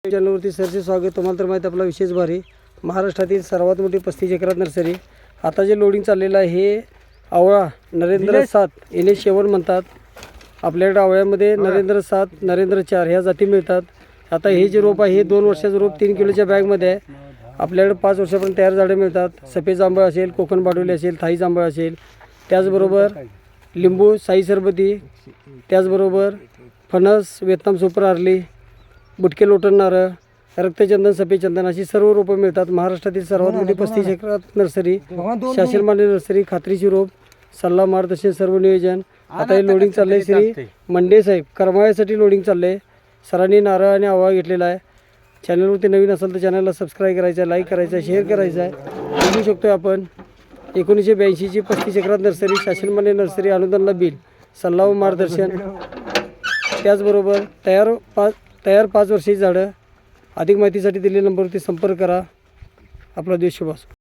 चॅनलवरती सरचे स्वागत. तुम्हाला तर माहिती आपला विशेष भारी महाराष्ट्रातील सर्वात मोठी 35 एकरात नर्सरी. आता जे लोडिंग चाललेलं आहे हे आवळा नरेंद्र 7 NH7 म्हणतात. आपल्याकडे आवळ्यामध्ये नरेंद्र 7 नरेंद्र 4 ह्या जाती मिळतात. आता हे जे रोप आहे हे 2 वर्षाचं रोप 3 किलोच्या बॅगमध्ये आहे. आपल्याकडे 5 वर्षापर्यंत तयार झाडं मिळतात. सफेद जांभळ असेल, कोकण बाडोली असेल, थाई जांभळ असेल, त्याचबरोबर लिंबू साई सरबती, त्याचबरोबर फणस, व्हिएतनाम सुपर आर्ली, बुटके लोटन नारळ, रक्तचंदन, सफेद चंदन अशी सर्व रोपं मिळतात. महाराष्ट्रातील सर्वात मोठी 35 एकरात नर्सरी, शासन मान्य नर्सरी, खात्रीची रोप, सल्ला मार्गदर्शन, सर्व नियोजन. आता हे लोडिंग चाललंय श्री मंडे साहेब करमाळ्यासाठी लोडिंग चाललंय. सरांनी नारळ आणि आवळा घेतलेला आहे. चॅनलवरती नवीन असेल तर चॅनलला सबस्क्राईब करायचं आहे, लाईक करायचं आहे, शेअर करायचं आहे. बघू शकतोय आपण 1982ची 35 एकरात नर्सरी, शासन मान्य नर्सरी, अनुदानला बिल, सल्ला व मार्गदर्शन, त्याचबरोबर तयार 5 वर्षाची झाडं. अधिक माहितीसाठी दिलेल्या नंबरवरती संपर्क करा. आपला देश शुभ असो.